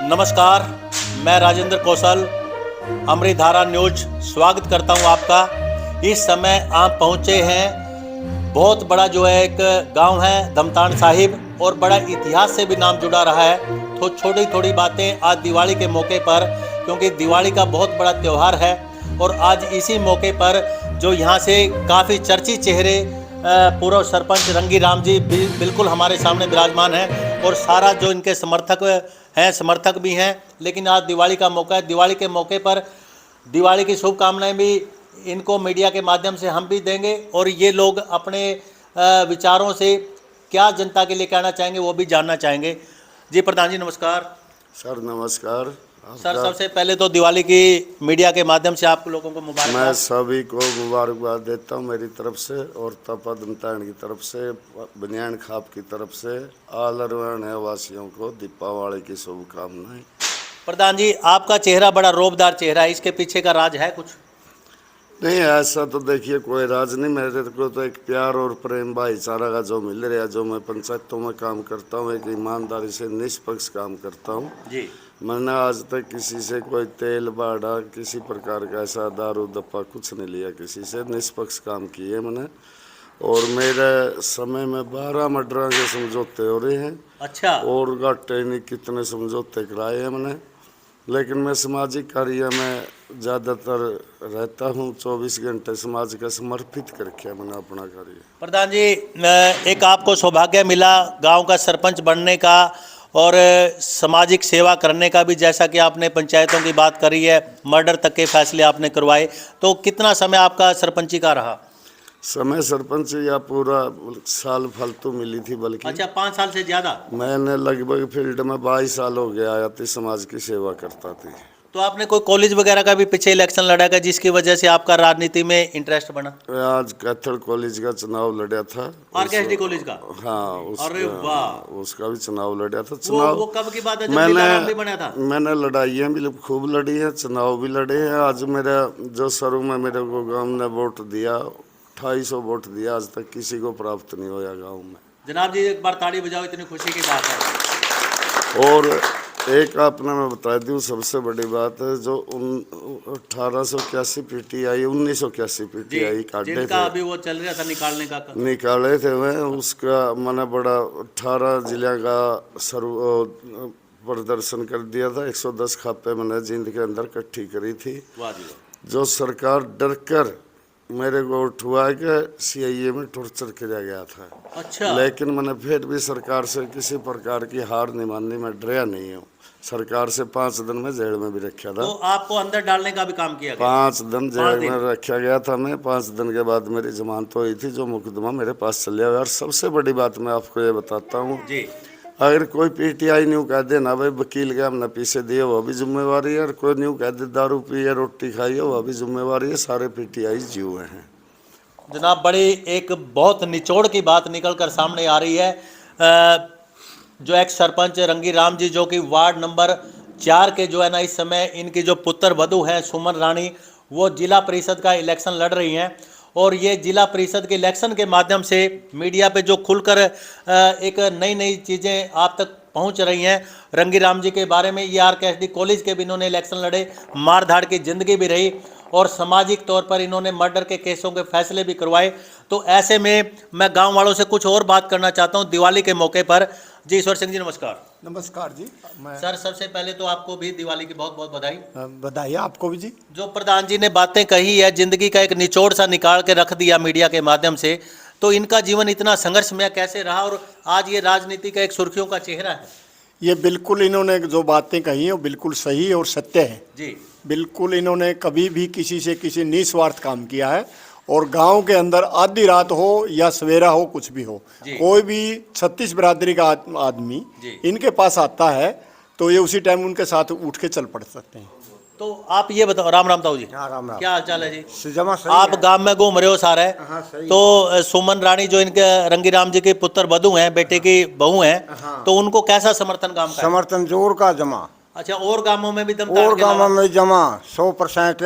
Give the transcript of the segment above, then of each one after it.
नमस्कार, मैं राजेंद्र कौशल, अमृतधारा न्यूज स्वागत करता हूं आपका। इस समय आप पहुंचे हैं, बहुत बड़ा जो है एक गांव है धमतान साहिब, और बड़ा इतिहास से भी नाम जुड़ा रहा है। तो छोटी थोड़ी बातें आज दिवाली के मौके पर, क्योंकि दिवाली का बहुत बड़ा त्यौहार है, और आज इसी मौके पर जो यहाँ से काफ़ी चर्चित चेहरे पूर्व सरपंच रंगी राम जी बिल्कुल हमारे सामने विराजमान हैं, और सारा जो इनके समर्थक भी हैं। लेकिन आज दिवाली का मौका है, दिवाली के मौके पर दिवाली की शुभकामनाएं भी इनको मीडिया के माध्यम से हम भी देंगे, और ये लोग अपने विचारों से क्या जनता के लिए कहना चाहेंगे वो भी जानना चाहेंगे। जी प्रधान जी नमस्कार। सर नमस्कार। सर सबसे पहले तो दिवाली की मीडिया के माध्यम से आप लोगों को मुबारकबाद। मैं सभी को मुबारकबाद देता हूं मेरी तरफ से, और तपा दमतान की तरफ से, बनियान खाप की तरफ से, आलरवण वासियों को दीपावली की शुभकामनाएं। प्रधान जी आपका चेहरा बड़ा रौबदार चेहरा है, इसके पीछे का राज है कुछ? नहीं, ऐसा तो देखिए कोई राज नहीं। मेरे को तो एक प्यार और प्रेम भाईचारा का जो मिल रहा है, जो मैं पंचायतों में काम करता हूँ, एक ईमानदारी से निष्पक्ष काम करता हूँ जी। मैंने आज तक किसी से कोई तेल बाड़ा, किसी प्रकार का ऐसा दारू दप्पा कुछ नहीं लिया किसी से, निष्पक्ष काम किए मैंने। और मेरे समय में 12 मर्डर के समझौते हो रहे हैं। अच्छा। और घाटे नहीं कितने समझौते कराए हैं मैंने। लेकिन मैं सामाजिक कार्य में ज़्यादातर रहता हूँ, 24 घंटे समाज का समर्पित करके मैंने अपना कार्य। प्रधान जी एक आपको सौभाग्य मिला गांव का सरपंच बनने का और सामाजिक सेवा करने का भी, जैसा कि आपने पंचायतों की बात करी है, मर्डर तक के फैसले आपने करवाए। तो कितना समय आपका सरपंची का रहा? समय सरपंच या पूरा साल फालतू मिली थी, बल्कि अच्छा 5 साल से ज़्यादा। मैंने लगभग फील्ड में 22 साल हो गया आया थी, समाज की सेवा करता थी। तो आपने कोई कॉलेज वगैरह का भी पीछे इलेक्शन लड़ा था जिसकी वजह से आपका राजनीति में इंटरेस्ट बना? आज कैथल कॉलेज का चुनाव लड़ा था। आरकेएसडी कॉलेज का? हाँ, अरे वाह, उसका भी चुनाव लड़ा था। चुनाव वो कब की बात है? जब भी बना था। मैंने लड़ाइयाँ भी खूब लड़ी है, चुनाव भी लड़े हैं। आज मेरा जो शुरू में मेरे को गाँव ने वोट दिया, 250 वोट दिया, आज तक किसी को प्राप्त नहीं होया गाँव में। जनाब जी एक बार ताड़ी बजाओ, इतनी खुशी की बात है। और एक आपने मैं बता दूँ सबसे बड़ी बात है, जो 1881 पीटीआई 1981 पीटीआई काटे थे, अभी वो चल रहा था निकाले थे मैं, उसका मैंने बड़ा 18 जिले का प्रदर्शन कर दिया था। 110 खापे मैंने जिंद के अंदर इकट्ठी करी थी। जो सरकार डर कर मेरे को उठवा के सीआईए में टॉर्चर किया गया था। अच्छा। लेकिन मैंने फिर भी सरकार से किसी प्रकार की हार नहीं माननी, मैं डरा नहीं हूँ। सरकार से 5 दिन में जेल में भी रखा था। तो आपको अंदर डालने का भी काम किया गया? 5 दिन जेल में रखा गया था मैं। 5 दिन के बाद मेरी जमानत हुई थी, जो मुकदमा मेरे पास चल गया। और सबसे बड़ी बात मैं आपको ये बताता हूँ, अगर कोई पीटीआई न्यू कह दे ना भाई वकील के हमने पीछे दिए, वो भी जिम्मेवारी है। और कोई न्यू कह दे दारू पी है रोटी खाई है, वो भी जिम्मेवारी है। सारे पीटीआई जीव हैं। जनाब बड़ी एक बहुत निचोड़ की बात निकल कर सामने आ रही है। जो एक्स सरपंच रंगी राम जी, जो कि वार्ड नंबर 4 के जो है ना, इस समय इनकी जो पुत्र वधू हैं सुमन रानी, वो जिला परिषद का इलेक्शन लड़ रही हैं। और ये जिला परिषद के इलेक्शन के माध्यम से मीडिया पे जो खुलकर एक नई नई चीज़ें आप तक पहुंच रही हैं रंगी राम जी के बारे में। ये आरकेएसडी कॉलेज के भी इन्होंने इलेक्शन लड़े, मारधाड़ की जिंदगी भी रही, और सामाजिक तौर पर इन्होंने मर्डर के केसों के फैसले भी करवाए। तो ऐसे में मैं गांव वालों से कुछ और बात करना चाहता हूं दिवाली के मौके पर। जी ईश्वर सिंह जी नमस्कार। नमस्कार जी। सर सबसे पहले तो आपको भी दिवाली की बहुत बहुत बधाई। बधाई आपको भी जी। जो प्रधान जी ने बातें कही है, जिंदगी का एक निचोड़ सा निकाल के रख दिया मीडिया के माध्यम से, तो इनका जीवन इतना संघर्षमय कैसे रहा और आज ये राजनीति का एक सुर्खियों का चेहरा है? ये बिल्कुल इन्होंने जो बातें कही हैं वो बिल्कुल सही और सत्य है जी। बिल्कुल इन्होंने कभी भी किसी से किसी निस्वार्थ काम किया है। और गांव के अंदर आधी रात हो या सवेरा हो, कुछ भी हो, कोई भी 36 बिरादरी का आदमी इनके पास आता है तो ये उसी टाइम उनके साथ उठ के चल पड़ सकते हैं। तो आप ये बताओ, राम राम ताऊ जी। हाँ, राम राम। क्या हाल चाल है जी? आप गांव में घूम रहे हो सारे। हाँ, तो सुमन रानी जो इनके रंगी राम जी के पुत्र वधू हैं, बेटे की बहू हैं, हाँ। तो उनको कैसा समर्थन गांव का? समर्थन जोर का जमा। अच्छा, और गांवों में भी और गांवों में जमा 100%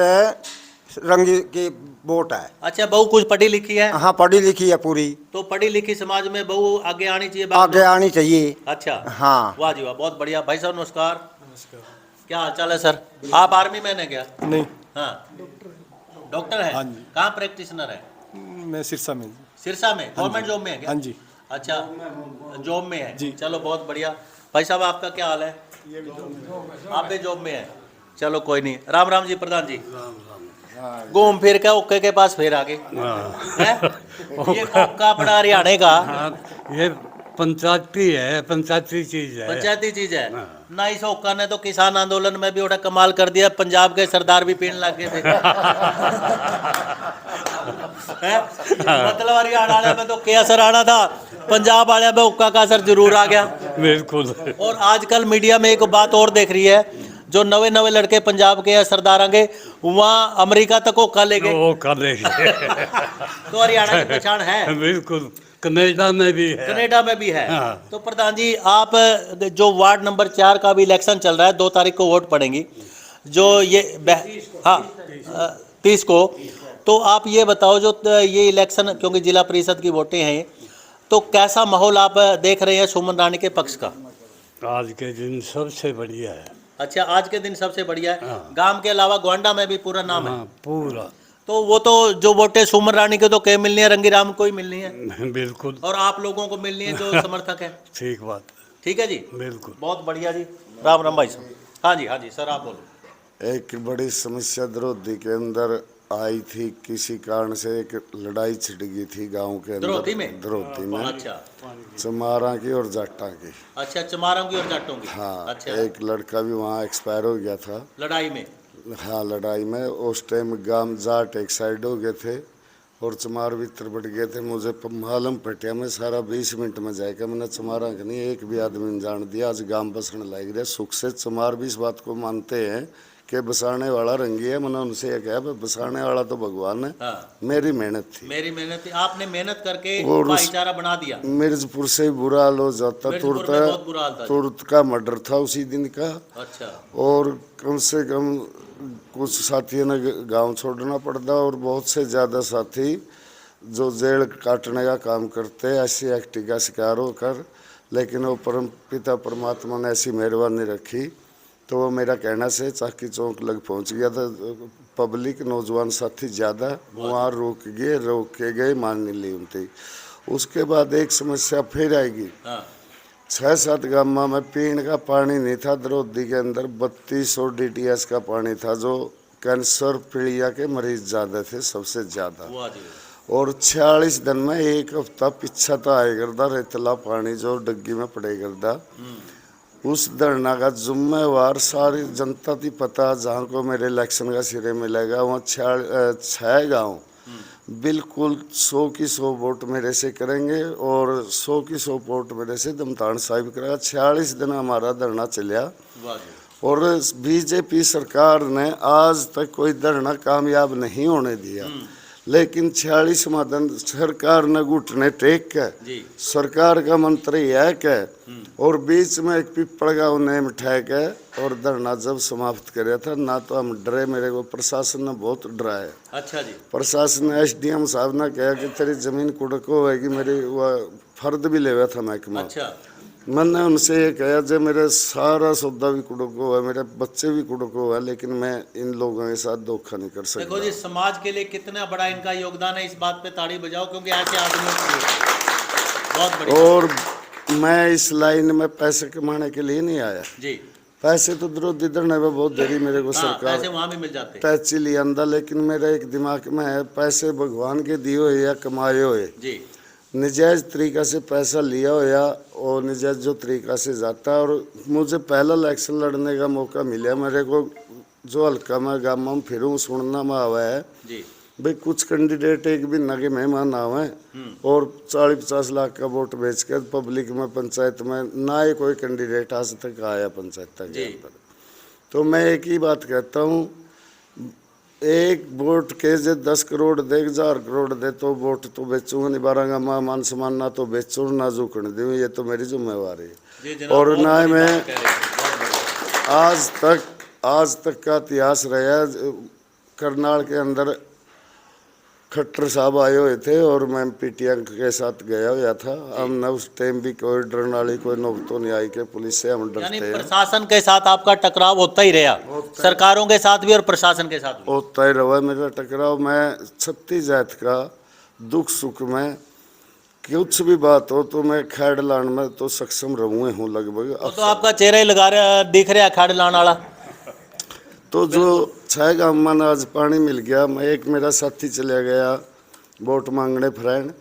रंगी की वोट है। अच्छा, बहू कुछ पढ़ी लिखी है? हाँ, पढ़ी लिखी है पूरी। तो पढ़ी लिखी समाज में बहू आगे आनी चाहिए, आगे आनी चाहिए। अच्छा, हाँ। वाह जी वाह, बहुत बढ़िया। भाई साहब नमस्कार। क्या हाल चाल है सर? आप आर्मी मैन है क्या? नहीं, हाँ, डॉक्टर है। हाँ जी। कहाँ प्रैक्टिशनर है? मैं सिरसा में। सिरसा में गवर्नमेंट जॉब में है क्या? हाँ जी। अच्छा, जॉब में है जी। चलो बहुत बढ़िया। भाई साहब आपका क्या हाल है? आप भी जॉब में है, चलो कोई नहीं। राम राम जी प्रधान जी। घूम फिर के ओके के पास फिर आगे हैं? ये ओका बड़ा हरियाणा का ये पंचायती है, पंचायती चीज है। पंचायती चीज है ना। इस ओका ने तो किसान आंदोलन में भी बड़ा कमाल कर दिया, पंजाब के सरदार भी पीने लग गए थे हैं? मतलब हरियाणा वाले में तो क्या असर आना था, पंजाब वाले में ओका का असर जरूर आ गया। बिल्कुल। और आजकल मीडिया में एक बात और देख रही है, जो नवे नवे लड़के पंजाब के या सरदार आगे वहाँ अमेरिका तक ओका ले गए। वो कर लेंगे। तो हरियाणा की पहचान है। बिल्कुल, कनाडा में भी है। कनाडा में भी है। हाँ। तो प्रधान जी आप जो वार्ड नंबर 4 का भी इलेक्शन चल रहा है, 2 तारीख को वोट पड़ेंगी, जो ये हाँ 30 को, तो आप ये बताओ जो ये इलेक्शन, क्योंकि जिला परिषद की वोटें हैं, तो कैसा माहौल आप देख रहे हैं सुमन रानी के पक्ष का? आज के दिन सबसे बढ़िया है। अच्छा, आज के दिन सबसे बढ़िया है। हाँ। गांव के अलावा गोंडा में भी पूरा नाम है। हाँ, पूरा। तो वो तो जो वोटें सुमन रानी के तो क्या मिलनी है, रंगी राम को ही मिलनी है बिल्कुल। और आप लोगों को मिलनी है जो समर्थक है। ठीक बात। ठीक है जी, बिल्कुल। बहुत बढ़िया जी। राम राम भाई साहब। हाँ जी सर आप बोलो। एक बड़ी समस्या द्रौपदी के अंदर आई थी, किसी कारण से एक लड़ाई छिड़ गई थी गांव के अंदर। द्रौपदी में अच्छा चमारा की और जाटा की। अच्छा, चमारों की और जाटों की। हाँ, अच्छा, एक लड़का भी वहाँ एक्सपायर हो गया था लड़ाई में। हाँ, लड़ाई में। उस टाइम गांव जाट एक साइड हो गए थे और चमार भीतर बढ़ गए थे। मुझे मालूम पटिया में सारा 20 मिनट में जाएगा। मैंने चमारा का नहीं एक भी आदमी ने जान दिया। आज गांव बसने लग रहा सुख से। चमार भी इस बात को मानते हैं कि बसाने वाला रंगी है। मैंने उनसे ये कहा बसाने वाला तो भगवान है। हाँ। मेरी मेहनत थी। मेरी मेहनत थी, आपने मेहनत करके और भाईचारा बना दिया। मिर्जपुर से बुरा हाल हो जाता। मिर्जपुर में बहुत बुरा हाल था जी। तुरंत का मर्डर था उसी दिन का। अच्छा, और कम से कम कुछ साथियों ने गांव छोड़ना पड़ता और बहुत से ज़्यादा साथी जो जेल काटने का काम करते हैं ऐसी एक्टिंग का शिकार होकर। लेकिन वो परम पिता परमात्मा ने ऐसी मेहरबानी रखी तो वो मेरा कहना से चाकी चौक लग पहुंच गया था। पब्लिक नौजवान साथी ज़्यादा वहाँ रोक के गए मान नहीं ली उनकी। उसके बाद एक समस्या फिर आएगी। हाँ 6-7 गाँव में पीने का पानी नहीं था। द्रौपदी के अंदर 3200 DTS का पानी था, जो कैंसर पीड़िया के मरीज ज़्यादा थे, सबसे ज़्यादा। हुआ जी। और 46 दिन में एक हफ्ता पीछा तो आए करता रेतला पानी जो डग्गी में पड़े करता। उस धरना का जुम्मेवार सारी जनता थी पता। जहाँ को मेरे इलेक्शन का सिरे मिलेगा वहाँ 6 गाँव बिल्कुल 100 की 100 वोट मेरे से करेंगे और 100 की 100 वोट मेरे से दमतान साहिब करेगा। 46 दिन हमारा धरना चलिया और बीजेपी सरकार ने आज तक कोई धरना कामयाब नहीं होने दिया। लेकिन 46वां दिन सरकार ने घुटने टेक के सरकार का मंत्र यह है और बीच में एक पिपड़ का नेम ठहक है और धरना जब समाप्त कराया था ना तो हम डरे। मेरे को प्रशासन ने बहुत डराया। अच्छा जी। प्रशासन ने SDM साहब ने कहा कि तेरी जमीन कुड़को होगी। मेरी वह फर्द भी ले हुआ था महकमा। अच्छा, मैंने उनसे ये कहा जब मेरे सारा सौदा भी कुड़को है, मेरे बच्चे भी कुड़को है, लेकिन मैं इन लोगों के साथ धोखा नहीं कर सकता। देखो जी समाज के लिए कितना बड़ा इनका योगदान है, इस बात पे ताड़ी बजाओ क्योंकि ऐसे आदमियों के लिए बहुत बढ़िया। और मैं इस लाइन में पैसे कमाने के लिए नहीं आया जी। पैसे तो द्रौपदी धरने में बहुत देरी मेरे को सरकार पैसे वहाँ भी मिल जाते पैसे ले आंदा। लेकिन मेरे एक दिमाग में है पैसे भगवान के दिए हुए या कमाए हुए। जी। निजायज तरीका से पैसा लिया होया और निजायज जो तरीका से जाता। और मुझे पहला इलेक्शन लड़ने का मौका मिला। मेरे को जो हल्का में गाँव में फिरूँ सुनना में आवा है जी। भाई कुछ कैंडिडेट एक भी नगे मेहमान आवे और 40-50 लाख का वोट बेच कर पब्लिक में पंचायत में ना ही कोई कैंडिडेट आज तक आया पंचायत के अंदर। तो मैं एक ही बात कहता हूँ, एक वोट के जे 10 करोड़ दे 1000 करोड़ दे तो वोट तो बेचूंगा नहीं। 12 माँ मान सम्मान ना तो बेचूँ ना झुकने दूँ, ये तो मेरी जिम्मेवारी है। और ना मैं आज तक का इतिहास रहा करनाल के अंदर खट्टर साहब आए हुए थे और मैं पीटीआई के साथ गया हुआ था। हमने उस टाइम भी कोई डरने वाली कोई नौबत तो नहीं आई कि पुलिस से हम यानी डरते हैं। प्रशासन के साथ आपका टकराव होता ही रहा, सरकारों के साथ भी और प्रशासन के साथ भी। होता ही रहा मेरा टकराव। मैं 36 जात का दुख सुख में कुछ भी बात हो तो मैं खैड़ लाने में तो सक्षम रहूँ हूँ लगभग। तो आपका चेहरा ही लगा रहा दिख रहा खाड़ लाने वाला। तो जो 6 गाँव में आज पानी मिल गया, मैं एक मेरा साथी चला गया वोट मांगने फ्रेंड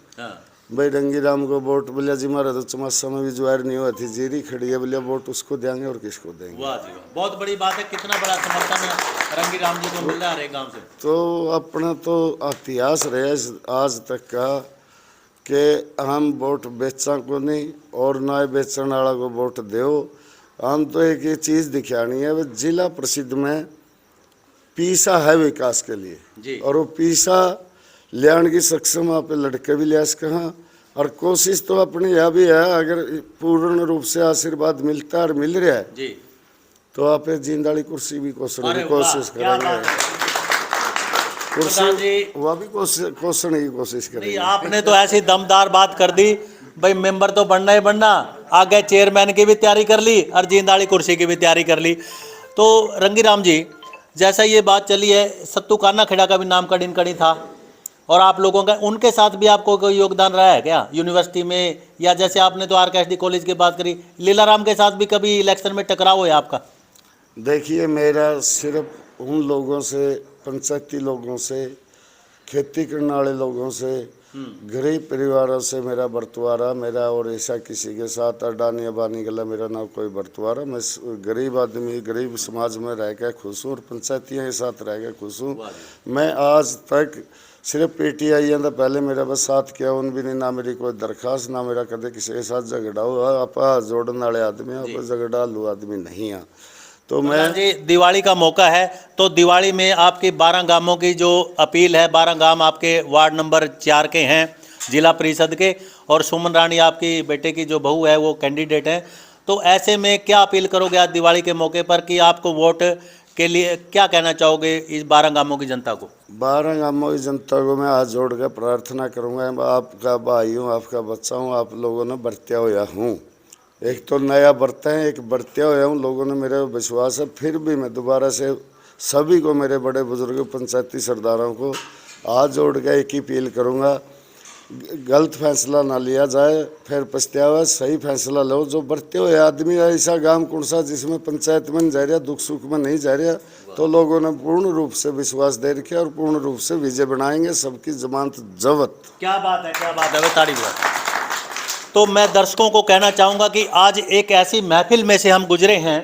भाई रंगी राम को वोट बोलिया जी मारा तो चमासा में भी ज्वार नहीं हुआ थी, जीरी खड़ी है बोलिया वोट उसको देंगे और किसको देंगे। वाह जी वाह, बहुत बड़ी बात है। कितना बड़ा समर्थन रंगी राम जी को मिल रहा है गांव से। तो अपना तो इतिहास रहे आज तक का कि हम वोट बेचा को नहीं और ना बेचने वाला को वोट दो। हम तो एक ये चीज़ दिखानी है, जिला प्रसिद्ध में पीसा है विकास के लिए और वो पीसा लियान की सक्षम आप लड़के भी लिया कहाँ और कोशिश तो अपनी यह भी है, अगर पूर्ण रूप से आशीर्वाद मिलता है और मिल रहा है जी तो आप जिंदाली कुर्सी भी कोसने की कोशिश करेंगे। कुर्सी वह भी कोसने की कोशिश करेंगे। आपने तो ऐसी दमदार बात कर दी भाई, मेंबर तो बनना ही बनना, आगे चेयरमैन की भी तैयारी कर ली और जिंदाली कुर्सी की भी तैयारी कर ली। तो रंगी राम जी, जैसा ये बात चली है, सत्तू काना खेड़ा का भी नाम कड़ीन कड़ी था और आप लोगों का उनके साथ भी आपको कोई योगदान रहा है क्या यूनिवर्सिटी में, या जैसे आपने तो RKSD कॉलेज की बात करी, लीलाराम के साथ भी कभी इलेक्शन में टकराव है आपका? देखिए मेरा सिर्फ उन लोगों से, पंचायती लोगों से, खेती करने वाले लोगों से, गरीब परिवारों से मेरा बर्तवारा मेरा और ऐसा किसी के साथ अडानी अबानी गला मेरा ना कोई बर्तवारा। मैं गरीब आदमी गरीब समाज में रह के खुश हूँ और पंचायतियों के साथ रह के खुश हूँ। मैं आज तक सिर्फ PTI का पहले मेरा बस साथ किया, उन भी नहीं, ना मेरी कोई दरखास्त ना मेरा कदे किसी के साथ झगड़ा हुआ। आप जोड़ने वाले आदमी आप झगड़ा लू आदमी नहीं है। तो मैं जी दिवाली का मौका है तो दिवाली में आपकी 12 गांवों की जो अपील है, 12 गांव आपके वार्ड नंबर 4 के हैं जिला परिषद के, और सुमन रानी आपकी बेटे की जो बहू है वो कैंडिडेट है। तो ऐसे में क्या अपील करोगे आज दिवाली के मौके पर कि आपको वोट के लिए क्या कहना चाहोगे इस 12 गांवों की जनता को? 12 गांवों की जनता को मैं हाथ जोड़ कर प्रार्थना करूँगा, आपका भाई हूँ, आपका बच्चा हूँ, आप लोगों ने बरतिया हुआ हूँ। एक तो नया बरते हैं, एक बरतिया हुआ हूँ, लोगों ने मेरा विश्वास है। फिर भी मैं दोबारा से सभी को, मेरे बड़े बुजुर्ग पंचायती सरदारों को हाथ जोड़ के एक ही अपील करूँगा, गलत फैसला ना लिया जाए, फिर पछतावा, सही फैसला लो। जो बरते हुए आदमी है, ऐसा गांव कौन सा जिसमें पंचायत में नहीं जा रहा, दुख सुख में नहीं जा रहा, तो लोगों ने पूर्ण रूप से विश्वास दे रखा और पूर्ण रूप से विजय बनाएंगे, सबकी जमानत जब्त। क्या बात है, क्या बात है, ताड़ी बात। तो मैं दर्शकों को कहना चाहूँगा कि आज एक ऐसी महफिल में से हम गुजरे हैं,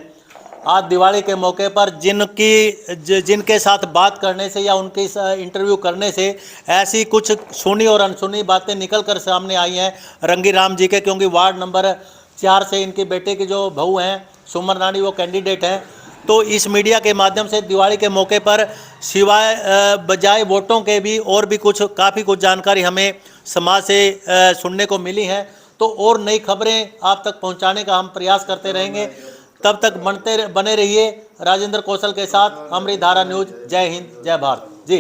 आज दिवाली के मौके पर जिनके साथ बात करने से या उनके इंटरव्यू करने से ऐसी कुछ सुनी और अनसुनी बातें निकल कर सामने आई हैं रंगी राम जी के, क्योंकि वार्ड नंबर 4 से इनके बेटे की जो बहू हैं सुमन रानी वो कैंडिडेट हैं। तो इस मीडिया के माध्यम से दिवाली के मौके पर सिवाय बजाय वोटों के भी और भी काफ़ी कुछ जानकारी हमें समाज से सुनने को मिली है। तो और नई खबरें आप तक पहुंचाने का हम प्रयास करते रहेंगे। तब तक बने रहिए राजेंद्र कौशल के साथ, अमृत धारा न्यूज। जय हिंद, जय भारत जी।